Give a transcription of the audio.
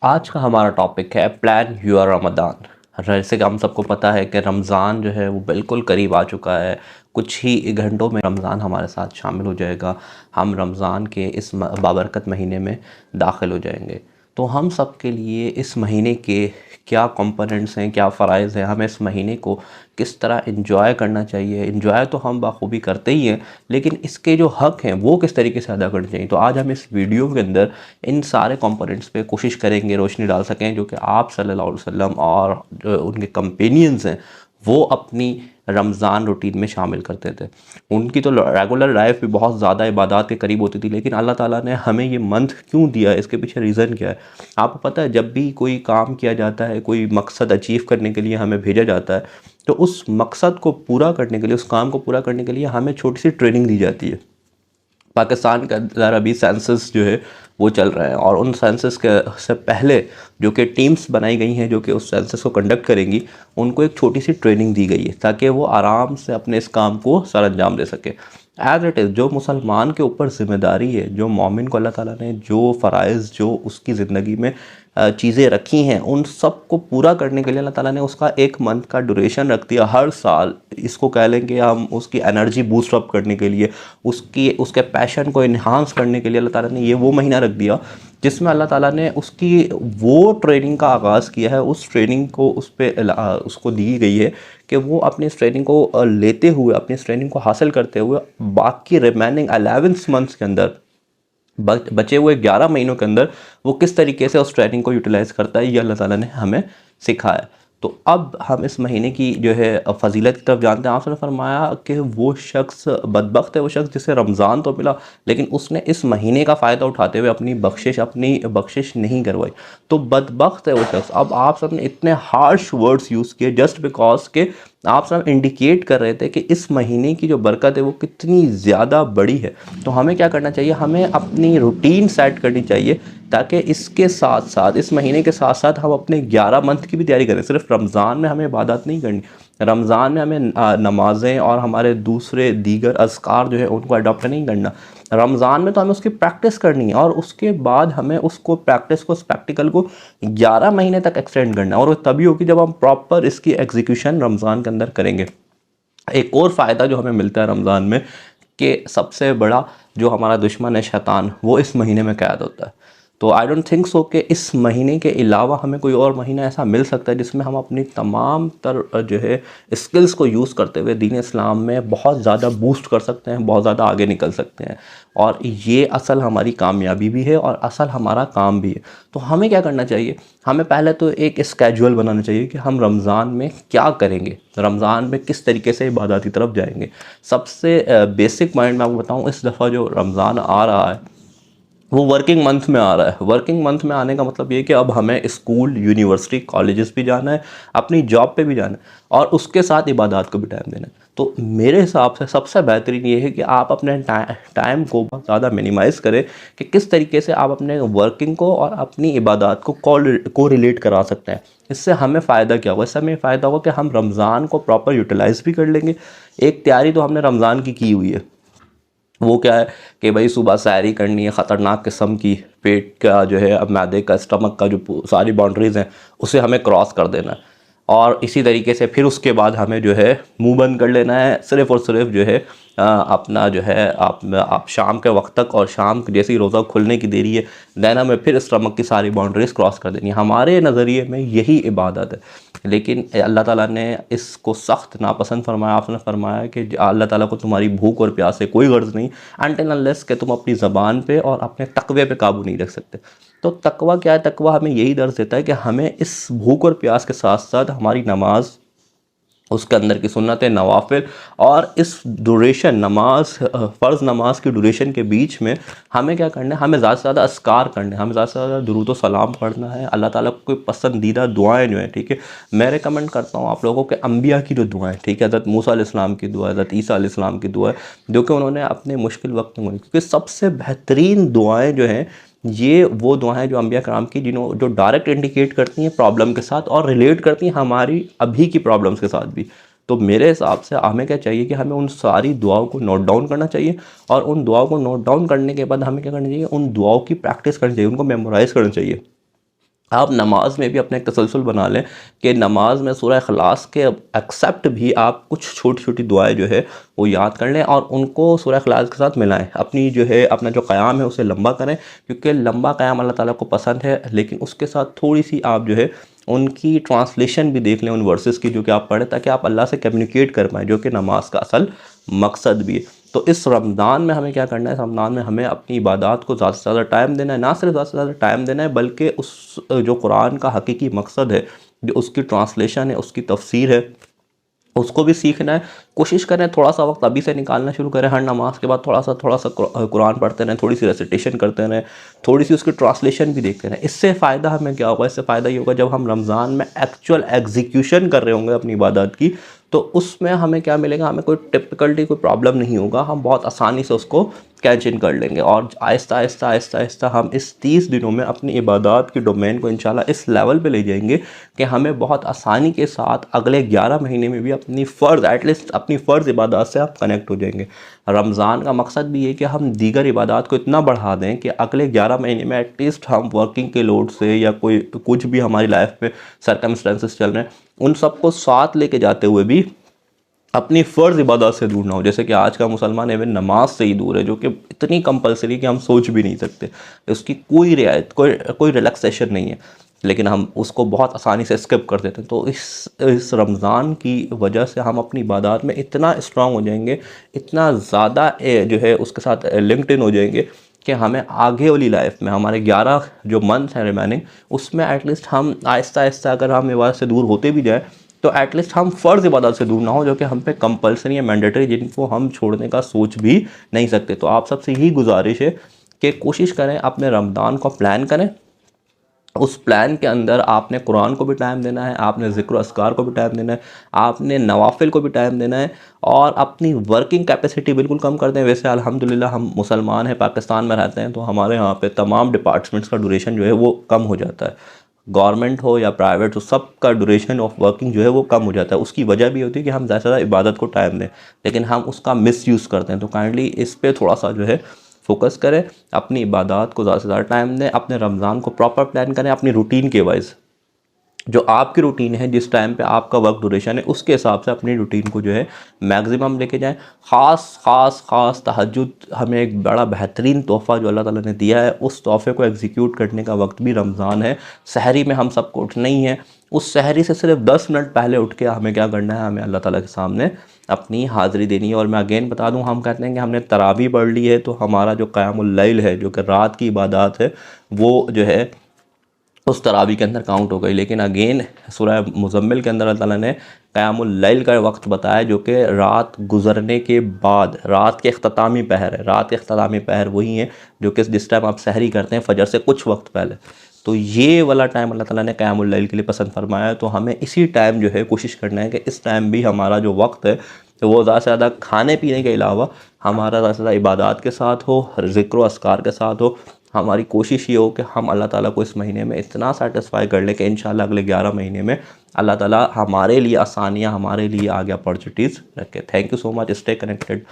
आज का हमारा टॉपिक है प्लान योर रमज़ान। जैसे कि हम सबको पता है कि रमज़ान जो है वो बिल्कुल करीब आ चुका है। कुछ ही घंटों में रमज़ान हमारे साथ शामिल हो जाएगा। हम रमज़ान के इस बाबरकत महीने में दाखिल हो जाएंगे। तो हम सब के लिए इस महीने के क्या कंपोनेंट्स हैं, क्या फ़राइज़ हैं, हमें इस महीने को किस तरह एंजॉय करना चाहिए। एंजॉय तो हम बाखूबी करते ही हैं, लेकिन इसके जो हक़ हैं वो किस तरीके से अदा करने चाहिए। तो आज हम इस वीडियो के अंदर इन सारे कंपोनेंट्स पे कोशिश करेंगे रोशनी डाल सकें, जो कि आप सल्लल्लाहु अलैहि वसल्लम और जो उनके कंपेनियंस हैं वो अपनी रमज़ान रूटीन में शामिल करते थे। उनकी तो रेगुलर लाइफ भी बहुत ज़्यादा इबादत के करीब होती थी, लेकिन अल्लाह ताला ने हमें ये मंथ क्यों दिया है, इसके पीछे रीज़न क्या है। आपको पता है, जब भी कोई काम किया जाता है, कोई मकसद अचीव करने के लिए हमें भेजा जाता है, तो उस मकसद को पूरा करने के लिए, उस काम को पूरा करने के लिए हमें छोटी सी ट्रेनिंग दी जाती है। पाकिस्तान के अंदर अभी सेंसस जो है वो चल रहे हैं, और उन सेंसस के से पहले जो कि टीम्स बनाई गई हैं जो कि उस सेंसस को कंडक्ट करेंगी, उनको एक छोटी सी ट्रेनिंग दी गई है ताकि वो आराम से अपने इस काम को सर अंजाम दे सके। एज इट इज़ जो मुसलमान के ऊपर ज़िम्मेदारी है, जो मोमिन को अल्लाह ताला ने जो फ़राइज़ जो उसकी ज़िंदगी में चीज़ें रखी हैं, उन सब को पूरा करने के लिए अल्लाह ताला ने उसका एक मंथ का ड्यूरेशन रख दिया। हर साल इसको कह लें कि हम उसकी एनर्जी बूस्ट अप करने के लिए, उसके पैशन को इन्हांस करने के लिए अल्लाह ताला ने ये वो महीना रख दिया जिसमें अल्लाह ताला ने उसकी वो ट्रेनिंग का आगाज़ किया है। उस ट्रेनिंग को उसको दी गई है कि वो अपनी इस ट्रेनिंग को लेते हुए, अपनी इस ट्रेनिंग को हासिल करते हुए बाकी रिमेनिंग 11 मंथ्स के अंदर, बचे हुए 11 महीनों के अंदर वो किस तरीके से उस ट्रेनिंग को यूटिलाइज़ करता है, ये अल्लाह ताला ने हमें सिखाया। तो अब हम इस महीने की जो है फ़जीलत की तरफ जानते हैं। आपने फरमाया कि वो शख्स बदबख्त है, वो शख्स जिसे रमज़ान तो मिला लेकिन उसने इस महीने का फ़ायदा उठाते हुए अपनी बख्शिश नहीं करवाई। तो बदबख्त है वो शख्स। अब आप सब ने इतने हार्श वर्ड्स यूज़ किए जस्ट बिकॉज के आप सब इंडिकेट कर रहे थे कि इस महीने की जो बरकत है वो कितनी ज़्यादा बड़ी है। तो हमें क्या करना चाहिए, हमें अपनी रूटीन सेट करनी चाहिए ताकि इसके साथ साथ, इस महीने के साथ साथ हम अपने 11 मंथ की भी तैयारी करें। सिर्फ रमज़ान में हमें इबादत नहीं करनी, रमज़ान में हमें नमाज़ें और हमारे दूसरे दीगर अज़कार जो है उनको अडॉप्ट नहीं करना। रमज़ान में तो हमें उसकी प्रैक्टिस करनी है, और उसके बाद हमें उसको प्रैक्टिस को, उस प्रैक्टिकल को 11 महीने तक एक्सटेंड करना है, और वो तभी होगी जब हम प्रॉपर इसकी एग्जीक्यूशन रमज़ान के अंदर करेंगे। एक और फ़ायदा जो हमें मिलता है रमज़ान में, कि सबसे बड़ा जो हमारा दुश्मन है शैतान, वो इस महीने में कैद होता है। तो आई डोंट थिंक सो कि इस महीने के अलावा हमें कोई और महीना ऐसा मिल सकता है जिसमें हम अपनी तमाम जो है स्किल्स को यूज़ करते हुए दीन इस्लाम में बहुत ज़्यादा बूस्ट कर सकते हैं, बहुत ज़्यादा आगे निकल सकते हैं। और ये असल हमारी कामयाबी भी है और असल हमारा काम भी है। तो हमें क्या करना चाहिए, हमें पहले तो एक स्केड्यूल बनाना चाहिए कि हम रमज़ान में क्या करेंगे, रमज़ान में किस तरीके से इबादत की तरफ जाएंगे। सबसे बेसिक पॉइंट मैं आपको बताऊँ, इस दफ़ा जो रमज़ान आ रहा है वो वर्किंग मंथ में आ रहा है। वर्किंग मंथ में आने का मतलब ये कि अब हमें स्कूल, यूनिवर्सिटी, कॉलेजेस भी जाना है, अपनी जॉब पे भी जाना है, और उसके साथ इबादत को भी टाइम देना है। तो मेरे हिसाब से सबसे बेहतरीन ये है कि आप अपने टाइम को बहुत ज़्यादा मिनिमाइज़ करें कि किस तरीके से आप अपने वर्किंग को और अपनी इबादत को को रिलेट करा सकते हैं। इससे हमें फ़ायदा क्या होगा, इससे हमें फ़ायदा होगा कि हम रमज़ान को प्रॉपर यूटिलाइज़ भी कर लेंगे। एक तैयारी तो हमने रमज़ान की हुई है, वो क्या है कि भाई सुबह सैरी करनी है ख़तरनाक किस्म की, पेट का जो है, अब मैदे का, स्टमक का जो सारी बाउंड्रीज़ हैं उसे हमें क्रॉस कर देना है। और इसी तरीके से फिर उसके बाद हमें जो है मुंह बंद कर लेना है, सिर्फ़ और सिर्फ जो है अपना जो है आप शाम के वक्त तक, और शाम जैसे ही रोज़ा खुलने की देरी है देन हमें फिर स्टमक की सारी बाउंड्रीज़ क्रॉस कर देनी है। हमारे नज़रिए में यही इबादत है, लेकिन अल्लाह ताला ने इसको सख्त नापसंद फरमाया। आपने फरमाया कि अल्लाह ताला को तुम्हारी भूख और प्यास से कोई गर्ज नहीं, अनटिल अनलेस कि तुम अपनी ज़बान पे और अपने तकवे पे काबू नहीं रख सकते। तो तकवा क्या है, तकवा हमें यही दर्ज देता है कि हमें इस भूख और प्यास के साथ साथ हमारी नमाज, उसके अंदर की सुन्नत नवाफिल, और इस ड्यूरेशन नमाज, फ़र्ज़ नमाज की ड्यूरेशन के बीच में हमें क्या करना है, हमें ज़्यादा से ज़्यादा अस्कार करने हैं, हमें ज़्यादा से ज़्यादा दुरूद व सलाम पढ़ना है। अल्लाह ताला को कोई पसंदीदा दुआएं जो हैं, ठीक है, मैं रिकमेंड करता हूँ आप लोगों के अंबिया की जो दुआएं, ठीक है, हज़रत मूसा अलैहिस्सलाम की दुआ, हज़रत ईसा अलैहिस्सलाम की दुआ, जो कि उन्होंने अपने मुश्किल वक्त में, क्योंकि सबसे बेहतरीन दुआएं जो हैं ये वो दुआएं जो अंबिया कराम की, जो डायरेक्ट इंडिकेट करती हैं प्रॉब्लम के साथ और रिलेट करती हैं हमारी अभी की प्रॉब्लम्स के साथ भी। तो मेरे हिसाब से हमें क्या चाहिए कि हमें उन सारी दुआओं को नोट डाउन करना चाहिए, और उन दुआओं को नोट डाउन करने के बाद हमें क्या करना चाहिए, उन दुआओं की प्रैक्टिस करनी चाहिए, उनको मेमोराइज़ करना चाहिए। आप नमाज में भी अपने एक तसलसल बना लें कि नमाज में सूरह इखलास के एक्सेप्ट भी आप कुछ छोटी छोटी दुआएं जो है वो याद कर लें और उनको सूरह इखलास के साथ मिलाएं। अपनी जो है अपना जो क़याम है उसे लंबा करें, क्योंकि लंबा क़याम अल्लाह ताला को पसंद है, लेकिन उसके साथ थोड़ी सी आप जो है उनकी ट्रांसलेशन भी देख लें उन वर्सेस की जो कि आप पढ़ें, ताकि आप अल्लाह से कम्युनिकेट कर पाएँ, जो कि नमाज का असल मकसद भी है। तो इस रमज़ान में हमें क्या करना है, रमज़ान में हमें अपनी इबादत को ज़्यादा से ज़्यादा टाइम देना है, ना सिर्फ ज़्यादा से ज़्यादा टाइम देना है बल्कि उस जो कुरान का हकीकी मकसद है, जो उसकी ट्रांसलेशन है, उसकी तफसीर है, उसको भी सीखना है। कोशिश करें थोड़ा सा वक्त अभी से निकालना शुरू करें, हर नमाज के बाद थोड़ा सा कुरान पढ़ते रहें, थोड़ी सी रेसिटेशन करते रहें, थोड़ी सी उसकी ट्रांसलेशन भी देखते रहें। इससे फ़ायदा हमें क्या होगा, इससे फ़ायदा ये होगा जब हम रमज़ान में एक्चुअल एग्जीक्यूशन कर रहे होंगे अपनी इबादत की, तो उसमें हमें क्या मिलेगा, हमें कोई टिपिकल्टी कोई प्रॉब्लम नहीं होगा, हम बहुत आसानी से उसको कैच इन कर लेंगे और आहिस्ता आहिस्ता आहिस्ता आहिस्ता हम इस 30 दिनों में अपनी इबादत की डोमेन को इंशाल्लाह इस लेवल पे ले जाएंगे कि हमें बहुत आसानी के साथ अगले 11 महीने में भी अपनी फ़र्ज़ एटलीस्ट अपनी फ़र्ज़ इबादत से आप कनेक्ट हो जाएंगे। रमज़ान का मकसद भी ये कि हम दीगर इबादत को इतना बढ़ा दें कि अगले 11 महीने में एटलीस्ट हम वर्किंग के लोड से या कोई कुछ भी हमारी लाइफ में सर्कमस्टेंसेस चल रहे हैं उन सबको साथ लेके जाते हुए भी अपनी फ़र्ज़ इबादत से दूर ना हो। जैसे कि आज का मुसलमान इवन नमाज से ही दूर है, जो कि इतनी कंपलसरी कि हम सोच भी नहीं सकते, उसकी कोई रियायत कोई रिलैक्सेशन नहीं है, लेकिन हम उसको बहुत आसानी से स्किप कर देते हैं। तो इस रमज़ान की वजह से हम अपनी इबादत में इतना स्ट्रांग हो जाएंगे, इतना ज़्यादा जो है उसके साथ लिंक्ड इन हो जाएंगे कि हमें आगे वाली लाइफ में हमारे 11 जो मंथ हैं रिमेनिंग, उसमें एटलीस्ट हम आहिस्ता आहिस्ता अगर हम इबादत से दूर होते भी जाए तो एटलीस्ट हम फ़र्ज़ इबादत से दूर ना हो, जो कि हम पे कंपल्सरी या मैंडेटरी, जिनको हम छोड़ने का सोच भी नहीं सकते। तो आप सबसे यही गुजारिश है कि कोशिश करें अपने रमज़ान को प्लान करें, उस प्लान के अंदर आपने कुरान को भी टाइम देना है, आपने ज़िक्र अस्कार को भी टाइम देना है, आपने नवाफिल को भी टाइम देना है और अपनी वर्किंग कैपेसिटी बिल्कुल कम कर दें। वैसे अल्हम्दुलिल्लाह हम मुसलमान हैं, पाकिस्तान में रहते हैं, तो हमारे यहाँ पे तमाम डिपार्टमेंट्स का ड्यूरेशन जो है वो कम हो जाता है, गवर्नमेंट हो या प्राइवेट हो, सबका ड्यूरेशन ऑफ वर्किंग जो है वो कम हो जाता है। उसकी वजह भी होती है कि हम ज़्यादा से ज़्यादा इबादत को टाइम दें, लेकिन हम उसका मिसयूज़ करते हैं। तो काइंडली इस पर थोड़ा सा जो है फोकस करें, अपनी इबादत को ज़्यादा से ज़्यादा टाइम दें, अपने रमज़ान को प्रॉपर प्लान करें, अपनी रूटीन के वाइज जो आपकी रूटीन है, जिस टाइम पे आपका वर्क ड्यूरेशन है, उसके हिसाब से अपनी रूटीन को जो है मैक्सिमम लेके जाएं। ख़ास तहज्जुद हमें एक बड़ा बेहतरीन तोहफ़ा जो अल्लाह ताला ने दिया है, उस तोहफ़े को एग्जीक्यूट करने का वक्त भी रमज़ान है। सहरी में हम सबको उठना ही है, उस सहरी से सिर्फ 10 मिनट पहले उठ के हमें क्या करना है, हमें अल्लाह ताला के सामने अपनी हाज़िरी देनी है। और मैं अगेन बता दूं, हम कहते हैं कि हमने तरावी पढ़ ली है, तो हमारा जो क़यामुल लैल है, जो कि रात की इबादत है, वो जो है उस तरावी के अंदर काउंट हो गई। लेकिन अगेन सूरह मुज़म्मिल के अंदर अल्लाह ताला ने क़यामुल लैल का वक्त बताया, जो कि रात गुज़रने के बाद, रात के अख्तामी पहर है। रात के अख्तामी पहर वही है जो कि जिस टाइम आप सहरी करते हैं फ़जर से कुछ वक्त पहले। तो ये वाला टाइम अल्लाह ताला ने क़यामुल लैल के लिए पसंद फरमाया है। तो हमें इसी टाइम जो है कोशिश करना है कि इस टाइम भी हमारा जो वक्त है तो वो ज़्यादा से ज़्यादा खाने पीने के अलावा हमारा ज़्यादा से ज़्यादा इबादत के साथ हो, ज़िक्र अस्कार के साथ हो। हमारी कोशिश ये हो कि हम अल्लाह ताला को इस महीने में इतना सेटिस्फाई कर लें कि इंशाल्लाह अगले 11 महीने में अल्लाह ताला हमारे लिए आसानियाँ, हमारे लिए आगे अपॉर्चुनिटीज़ रखे। Thank you so much, stay connected.